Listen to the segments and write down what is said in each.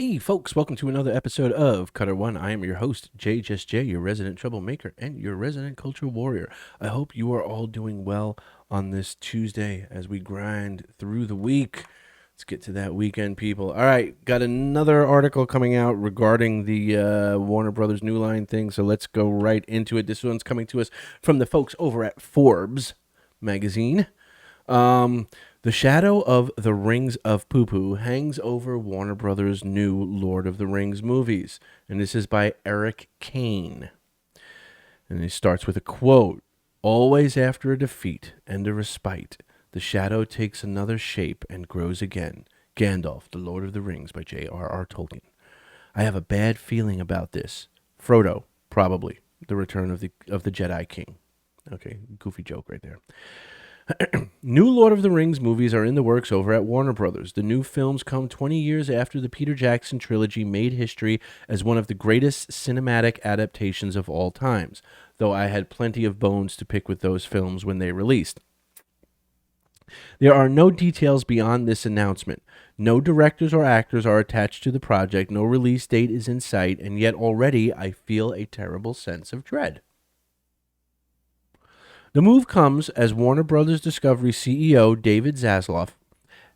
Hey, folks, welcome to another episode of Cutter One. I am your host, Jay Just Jay, your resident troublemaker and your resident culture warrior. I hope you are all doing well on this Tuesday as we grind through the week. Let's get to that weekend, people. All right, got another article coming out regarding the Warner Brothers New Line thing, so let's go right into it. This one's coming to us from the folks over at Forbes magazine. The shadow of the Rings of Poo-Poo hangs over Warner Brothers' new Lord of the Rings movies. And this is by Eric Kane. And he starts with a quote. Always after a defeat and a respite, the shadow takes another shape and grows again. Gandalf, the Lord of the Rings by J.R.R. Tolkien. I have a bad feeling about this. Frodo, probably. The Return of the Jedi King. Okay, goofy joke right there. New Lord of the Rings movies are in the works over at Warner Brothers. The new films come 20 years after the Peter Jackson trilogy made history as one of the greatest cinematic adaptations of all times, though I had plenty of bones to pick with those films when they released. There are no details beyond this announcement. No directors or actors are attached to the project, no release date is in sight, and yet already I feel a terrible sense of dread. The move comes as Warner Brothers Discovery CEO David Zaslav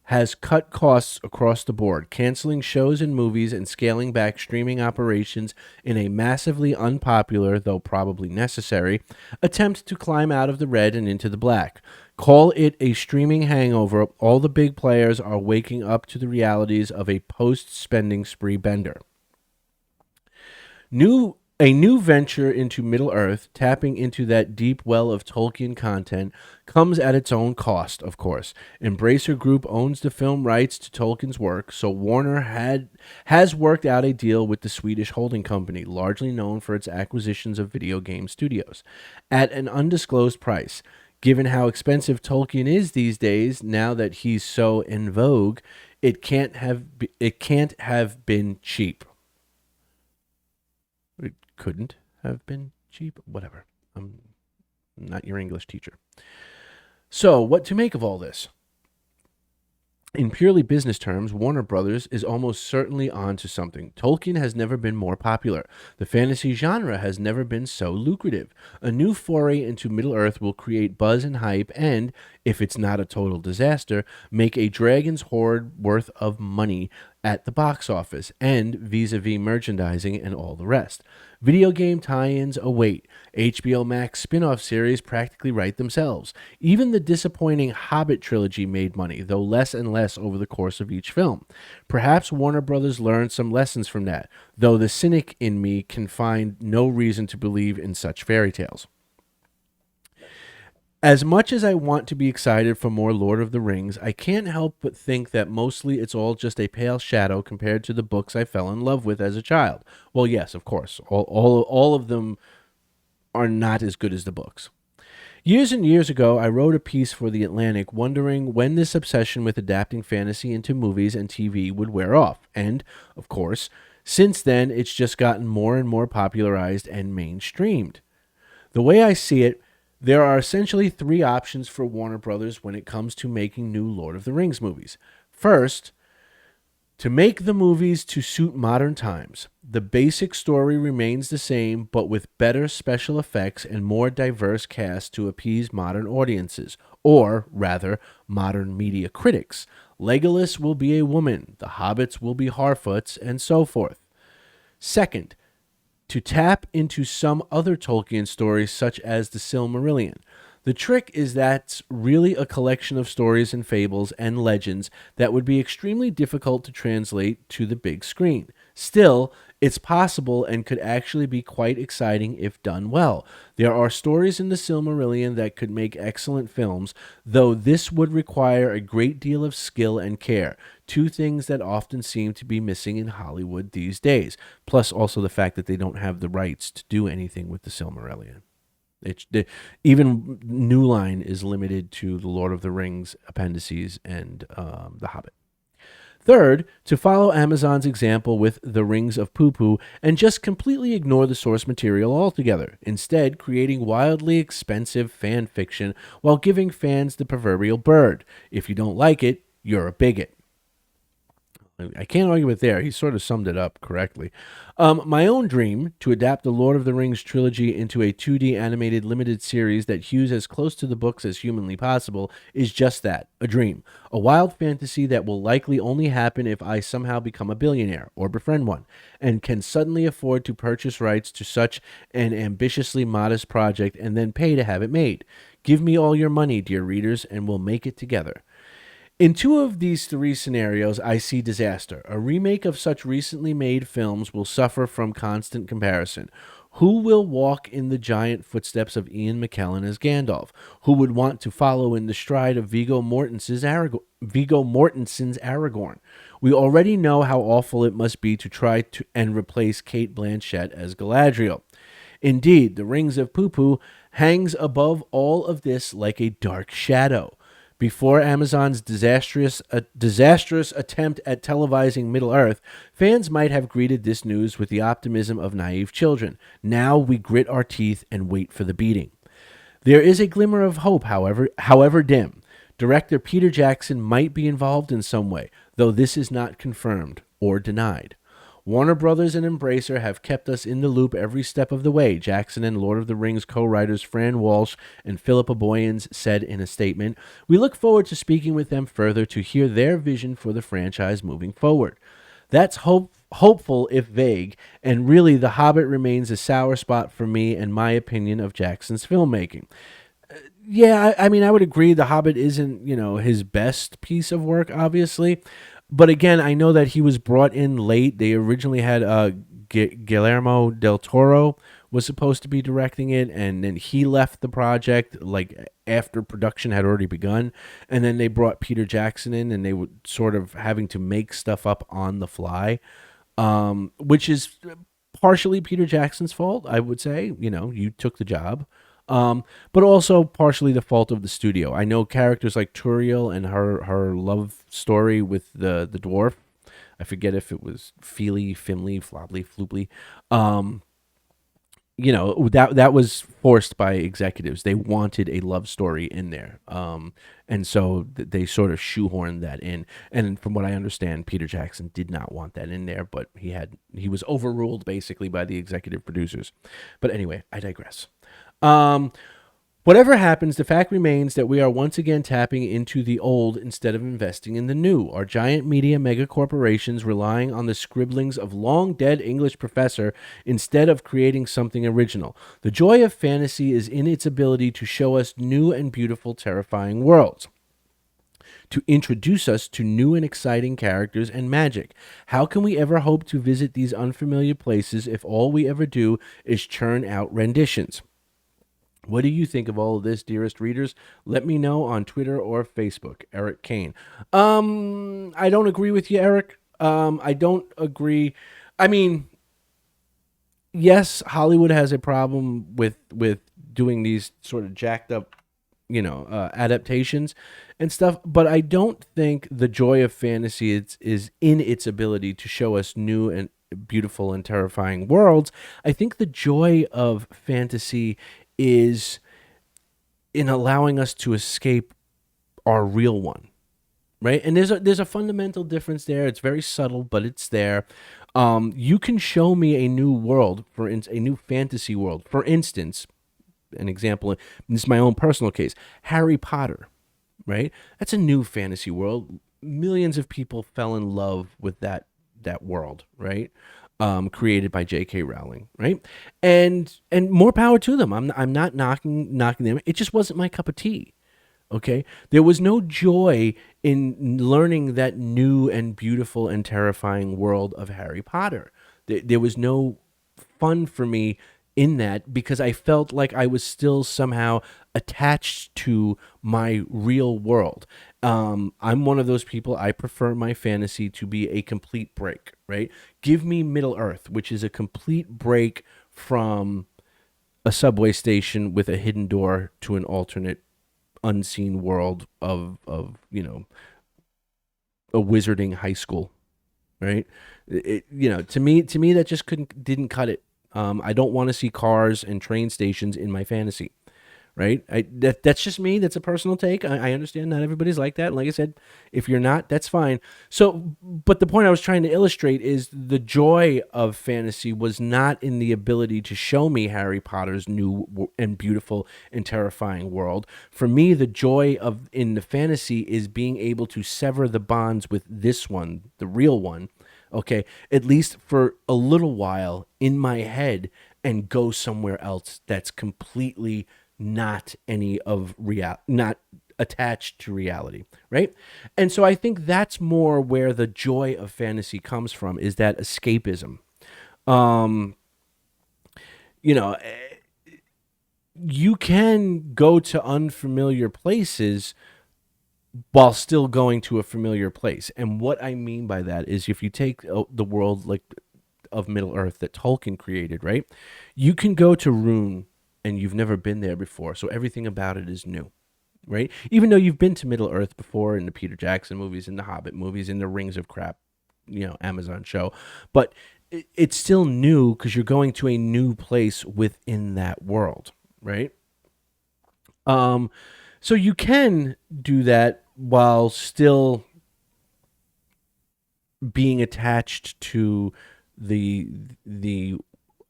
has cut costs across the board, canceling shows and movies and scaling back streaming operations in a massively unpopular, though probably necessary, attempt to climb out of the red and into the black. Call it a streaming hangover. All the big players are waking up to the realities of a post-spending spree bender. A new venture into Middle-earth, tapping into that deep well of Tolkien content, comes at its own cost, of course. Embracer Group owns the film rights to Tolkien's work, so Warner has worked out a deal with the Swedish holding company, largely known for its acquisitions of video game studios, at an undisclosed price. Given how expensive Tolkien is these days, now that he's so in vogue, it can't have been cheap. Couldn't have been cheap. Whatever. I'm not your English teacher. So, what to make of all this? In purely business terms, Warner Brothers is almost certainly onto something. Tolkien has never been more popular. The fantasy genre has never been so lucrative. A new foray into Middle-earth will create buzz and hype and, if it's not a total disaster, make a dragon's hoard worth of money at the box office and vis-a-vis merchandising and all the rest. Video game tie-ins await. HBO Max spin-off series practically write themselves. Even the disappointing Hobbit trilogy made money, though less and less over the course of each film. Perhaps Warner Brothers learned some lessons from that, though the cynic in me can find no reason to believe in such fairy tales. As much as I want to be excited for more Lord of the Rings, I can't help but think that mostly it's all just a pale shadow compared to the books I fell in love with as a child. Well, yes, of course. All of them are not as good as the books. Years and years ago, I wrote a piece for The Atlantic wondering when this obsession with adapting fantasy into movies and TV would wear off. And, of course, since then, it's just gotten more and more popularized and mainstreamed. The way I see it, there are essentially three options for Warner Brothers when it comes to making new Lord of the Rings movies. First, to make the movies to suit modern times. The basic story remains the same, but with better special effects and more diverse cast to appease modern audiences, or, rather, modern media critics. Legolas will be a woman, the hobbits will be Harfoots, and so forth. Second, to tap into some other Tolkien stories such as the Silmarillion. The trick is that's really a collection of stories and fables and legends that would be extremely difficult to translate to the big screen. Still, it's possible and could actually be quite exciting if done well. There are stories in the Silmarillion that could make excellent films, though this would require a great deal of skill and care, two things that often seem to be missing in Hollywood these days, plus also the fact that they don't have the rights to do anything with the Silmarillion. Even New Line is limited to the Lord of the Rings appendices and The Hobbit. Third, to follow Amazon's example with The Rings of Poo-Poo and just completely ignore the source material altogether, instead creating wildly expensive fan fiction while giving fans the proverbial bird. If you don't like it, you're a bigot. I can't argue with there. He sort of summed it up correctly. My own dream to adapt the Lord of the Rings trilogy into a 2D animated limited series that hews as close to the books as humanly possible is just that, a dream. A wild fantasy that will likely only happen if I somehow become a billionaire or befriend one, and can suddenly afford to purchase rights to such an ambitiously modest project and then pay to have it made. Give me all your money, dear readers, and we'll make it together. In two of these three scenarios, I see disaster. A remake of such recently made films will suffer from constant comparison. Who will walk in the giant footsteps of Ian McKellen as Gandalf? Who would want to follow in the stride of Viggo Mortensen's Aragorn? We already know how awful it must be to try to and replace Kate Blanchett as Galadriel. Indeed, the Rings of Poo hangs above all of this like a dark shadow. Before Amazon's disastrous attempt at televising Middle-earth, fans might have greeted this news with the optimism of naive children. Now we grit our teeth and wait for the beating. There is a glimmer of hope, however dim. Director Peter Jackson might be involved in some way, though this is not confirmed or denied. Warner Brothers and Embracer have kept us in the loop every step of the way, Jackson and Lord of the Rings co-writers Fran Walsh and Philippa Boyens said in a statement. We look forward to speaking with them further to hear their vision for the franchise moving forward. That's hopeful if vague, and really The Hobbit remains a sour spot for me and my opinion of Jackson's filmmaking. Yeah, I mean, I would agree The Hobbit isn't, his best piece of work, obviously. But again, I know that he was brought in late. They originally had Guillermo del Toro was supposed to be directing it, and then he left the project like after production had already begun. And then they brought Peter Jackson in, and they were sort of having to make stuff up on the fly, which is partially Peter Jackson's fault, I would say. You took the job. But also partially the fault of the studio. I know characters like Turiel and her love story with the dwarf. I forget if it was Feely, Fimley, Flobley, Flooply. That was forced by executives. They wanted a love story in there. And so they sort of shoehorned that in. And from what I understand, Peter Jackson did not want that in there, but he was overruled basically by the executive producers. But anyway, I digress. Whatever happens, the fact remains that we are once again tapping into the old instead of investing in the new. Our giant media megacorporations relying on the scribblings of long-dead English professor instead of creating something original. The joy of fantasy is in its ability to show us new and beautiful, terrifying worlds, to introduce us to new and exciting characters and magic. How can we ever hope to visit these unfamiliar places if all we ever do is churn out renditions? What do you think of all of this, dearest readers? Let me know on Twitter or Facebook. Eric Kane. I don't agree with you, Eric. I don't agree. I mean, yes, Hollywood has a problem with doing these sort of jacked up, adaptations and stuff. But I don't think the joy of fantasy is in its ability to show us new and beautiful and terrifying worlds. I think the joy of fantasy is in allowing us to escape our real one, right? And there's a fundamental difference there. It's very subtle, but it's there. You can show me a new world, a new fantasy world. For instance, an example, this is my own personal case, Harry Potter, right? That's a new fantasy world. Millions of people fell in love with that world, right? Created by J.K. Rowling, right? And more power to them. I'm not knocking them. It just wasn't my cup of tea. Okay, there was no joy in learning that new and beautiful and terrifying world of Harry Potter. There was no fun for me in that because I felt like I was still somehow attached to my real world. I'm one of those people, I prefer my fantasy to be a complete break, right? Give me Middle Earth, which is a complete break from a subway station with a hidden door to an alternate unseen world of a wizarding high school, right? To me that just didn't cut it. I don't want to see cars and train stations in my fantasy, right? That's just me. That's a personal take. I understand not everybody's like that. And like I said, if you're not, that's fine. So, but the point I was trying to illustrate is the joy of fantasy was not in the ability to show me Harry Potter's new and beautiful and terrifying world. For me, the joy of in the fantasy is being able to sever the bonds with this one, the real one, okay, at least for a little while in my head, and go somewhere else that's completely not any of not attached to reality, right? And so I think that's more where the joy of fantasy comes from, is that escapism. Um, you know, you can go to unfamiliar places while still going to a familiar place. And what I mean by that is, if you take the world like of Middle Earth that Tolkien created, right? You can go to Rune and you've never been there before, so everything about it is new, right? Even though you've been to Middle Earth before in the Peter Jackson movies, in the Hobbit movies, in the Rings of Crap, Amazon show, but it's still new because you're going to a new place within that world, right? Um, so you can do that while still being attached to the the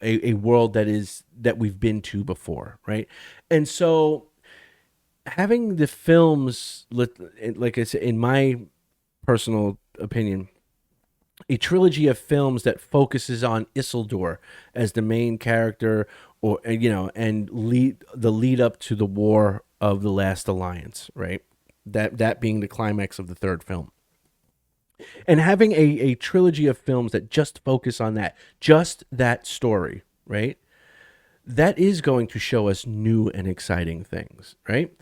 a world that we've been to before, right? And so having the films, like I said, in my personal opinion, a trilogy of films that focuses on Isildur as the main character, or and lead up to the War of the Last Alliance, right? That being the climax of the third film, and having a trilogy of films that just focus on just that story, right? That is going to show us new and exciting things, right?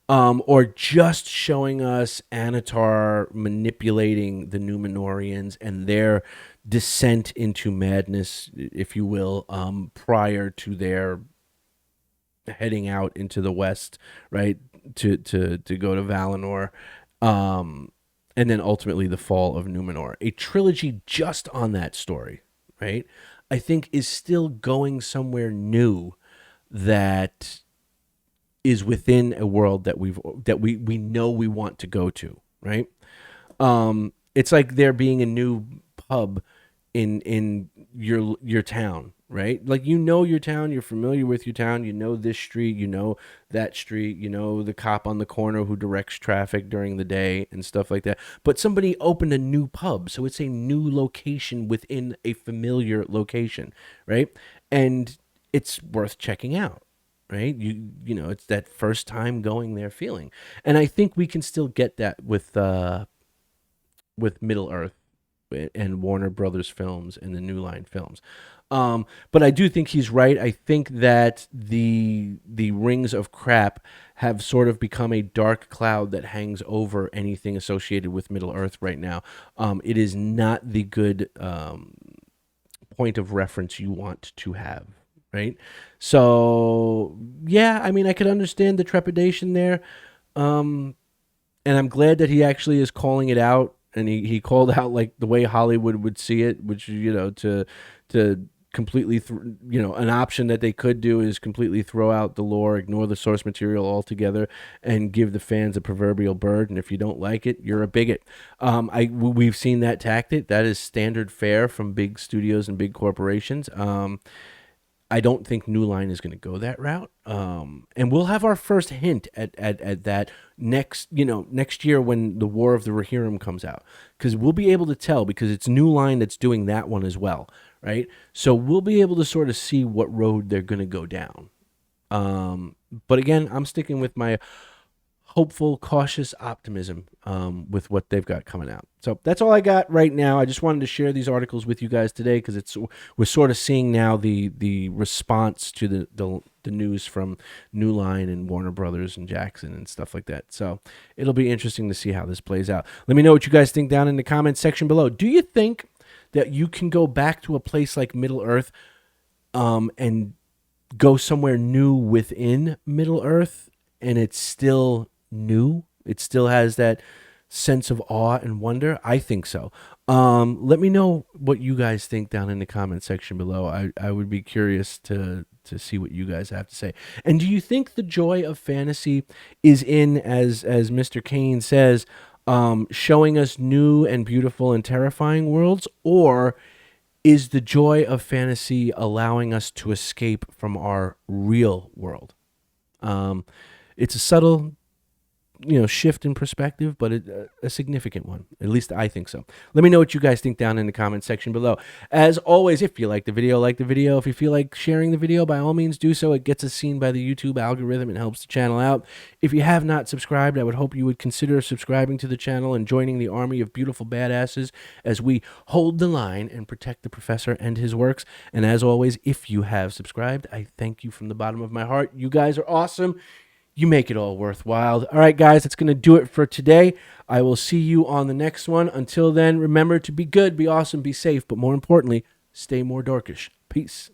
Or just showing us Anatar manipulating the Numenorians and their descent into madness, if you will, prior to their heading out into the west, right, to go to Valinor, and then ultimately the fall of Numenor. A trilogy just on that story, right, I think is still going somewhere new that is within a world that we know we want to go to, right? It's like there being a new pub in your town, right? Like your town, you're familiar with your town, you know this street, you know that street, you know the cop on the corner who directs traffic during the day and stuff like that. But somebody opened a new pub, so it's a new location within a familiar location, right? And it's worth checking out, right? It's that first time going there feeling. And I think we can still get that with Middle Earth and Warner Brothers films and the New Line films. But I do think he's right. I think that the Rings of Crap have sort of become a dark cloud that hangs over anything associated with Middle Earth right now. It is not the good point of reference you want to have, right? So yeah, I mean, I could understand the trepidation there, and I'm glad that he actually is calling it out, and he called out like the way Hollywood would see it, which to completely an option that they could do is completely throw out the lore, ignore the source material altogether, and give the fans a proverbial bird. And if you don't like it, you're a bigot. We've seen that tactic. That is standard fare from big studios and big corporations. I don't think New Line is going to go that route. And we'll have our first hint at that next year when the War of the Rohirrim comes out, because we'll be able to tell, because it's New Line that's doing that one as well, right? So we'll be able to sort of see what road they're going to go down. But again, I'm sticking with my hopeful, cautious optimism with what they've got coming out. So that's all I got right now. I just wanted to share these articles with you guys today because we're sort of seeing now the response to the news from New Line and Warner Brothers and Jackson and stuff like that. So it'll be interesting to see how this plays out. Let me know what you guys think down in the comments section below. Do you think that you can go back to a place like Middle Earth and go somewhere new within Middle Earth and it's still new? It still has that sense of awe and wonder? I think so. Let me know what you guys think down in the comment section below. I would be curious to to see what you guys have to say. And do you think the joy of fantasy is in, as Mr. Kane says, showing us new and beautiful and terrifying worlds, or is the joy of fantasy allowing us to escape from our real world? It's a subtle, shift in perspective, but a significant one. At least I think so. Let me know what you guys think down in the comment section below. As always, if you like the video. If you feel like sharing the video, by all means do so. It gets us seen by the YouTube algorithm and helps the channel out. If you have not subscribed, I would hope you would consider subscribing to the channel and joining the army of beautiful badasses as we hold the line and protect the professor and his works. And as always, if you have subscribed, I thank you from the bottom of my heart. You guys are awesome. You make it all worthwhile. All right, guys, that's going to do it for today. I will see you on the next one. Until then, remember to be good, be awesome, be safe, but more importantly, stay more dorkish. Peace.